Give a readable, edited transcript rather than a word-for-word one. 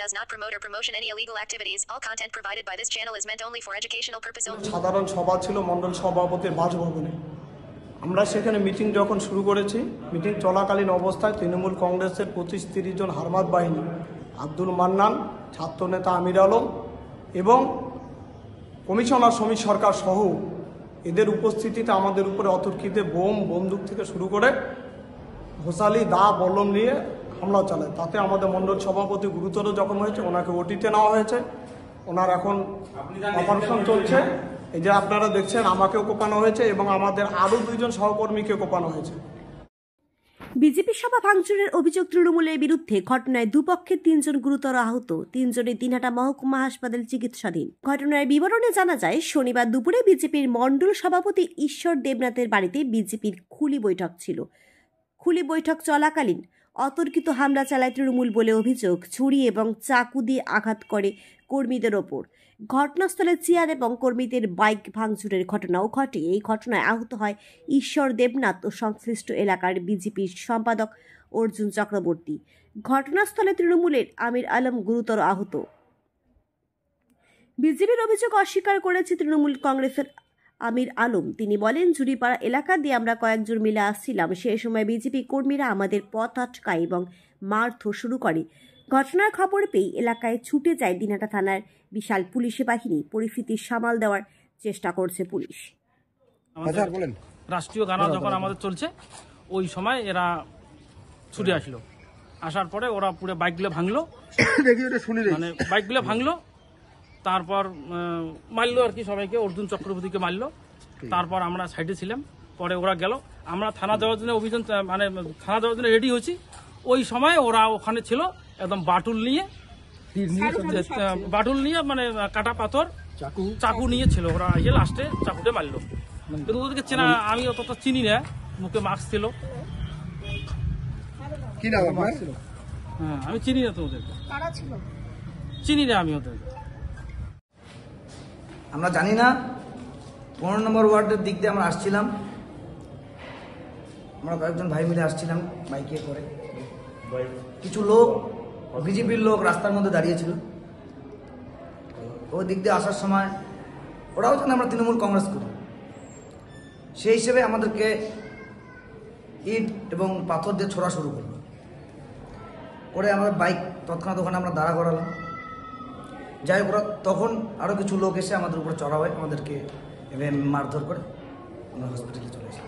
does not promote or promotion any illegal activities. All content provided by this channel is meant only for educational purpose only. সাধারণ সভা ছিল মণ্ডল সভাপতির বাসভবনে। আমরা সেখানে মিটিং যখন শুরু করেছি, মিটিং চলাকালীন অবস্থায় তৃণমূল কংগ্রেসের 25-30 জন হারমাত বাহিনী, আব্দুল মান্নান, ছাত্রনেতা আমির আলম এবং কমিশনার সমীর সরকার সহ এদের উপস্থিতিতে আমাদের উপরে অতর্কিতে বোম, বন্দুক থেকে শুরু করে ঘোষালি, দা, বলম নিয়ে হামলা চালায়। তাতে আমাদের মণ্ডল সভাপতি গুরুতর জখম হয়েছে, ওনাকে ওটিতে নেওয়া হয়েছে। ওনার এখন অপারেশন চলছে। এই যে আপনারা দেখছেন, আমাকেও কোপানো হয়েছে এবং আমাদের আরও 2 জন সহকর্মীকে কোপানো হয়েছে। বিজেপি সভা ভাঙচুরের অভিযোগ তৃণমূলের বিরুদ্ধে। ঘটনায় দুপক্ষের 3 জন গুরুতর আহত, 3 জনই দিনহাটা মহকুমা হাসপাতালে চিকিৎসাধীন। ঘটনার বিবরণে জানা যায়, শনিবার দুপুরে বিজেপির মণ্ডল সভাপতি ঈশ্বর দেবনাথের বাড়িতে বিজেপির খুলি বৈঠক ছিল। খুলি বৈঠক চলাকালীন অতর্কিত হামলা চালায় তৃণমূল বলে অভিযোগ। ছুরি এবং চাকু দিয়ে আঘাত করে কর্মীদের ওপর। ঘটনাস্থলে চেয়ার এবং কর্মীদের বাইক ভাঙচুরের ঘটনাও ঘটে। এই ঘটনায় আহত হয় ঈশ্বর দেবনাথ ও সংশ্লিষ্ট এলাকার বিজেপির সম্পাদক অর্জুন চক্রবর্তী। ঘটনাস্থলে তৃণমূলের আমির আলম গুরুতর আহত। বিজেপির অভিযোগ অস্বীকার করেছে তৃণমূল কংগ্রেসের আমির আলম। তিনি বলেন, জুড়িপাড়া এলাকা দিয়ে আমরা কয়েকজন মিলে আসছিলাম। সেই সময় বিজেপি কর্মীরা আমাদের পথ আটকায় এবং মারধর শুরু করে। ঘটনার খবর পেয়ে এলাকায় ছুটে যায় দিনহাটা থানার বিশাল পুলিশি বাহিনী। পরিস্থিতি সামাল দেওয়ার চেষ্টা করছে পুলিশ। রাষ্ট্রীয় গান যখন আমাদের চলছে, ওই সময় এরা ছুটে আসলো। আসার পরে ওরা পুরো বাইকগুলো ভাঙলো, মানে বাইকগুলো ভাঙলো। তারপর মারলো আর কি, সবাইকে, অর্জুন চক্রবর্তীকে মারলো। তারপর আমরা সাইডে ছিলাম, পরে ওরা গেল। আমরা থানা যাওয়ার জন্য অভিযান, মানে থানা যাওয়ার জন্য রেডি হয়েছি। ওই সময় ওরা ওখানে ছিল, একদম বাটুল নিয়ে মানে কাটা পাথর, চাকু নিয়ে ছিল। ওরা এসে লাস্টে চাকুতে মারলো। কিন্তু ওদেরকে চেনা, আমি অতটা চিনি না, মুখে মাস্ক ছিল। হ্যাঁ, আমি চিনি না তো ওদেরকে, চিনি না আমি ওদেরকে। আমরা জানি না। 15 নম্বর ওয়ার্ডের দিক দিয়ে আমরা আসছিলাম, আমরা কয়েকজন ভাই মিলে আসছিলাম বাইকে করে। কিছু লোক, বিজেপির লোক রাস্তার মধ্যে দাঁড়িয়েছিল। ওই দিক দিয়ে আসার সময় ওরাও জানে আমরা তৃণমূল কংগ্রেস করি, সেই হিসেবে আমাদেরকে ইট এবং পাথর দিয়ে ছোড়া শুরু করলো। করে আমাদের বাইক তৎক্ষণাৎ ওখানে আমরা দাঁড়া করালাম। যাই হোক, তখন আরও কিছু লোক এসে আমাদের উপরে চড়া হয়, আমাদেরকে মারধর করে আমরা হসপিটালে চলে এসেছি।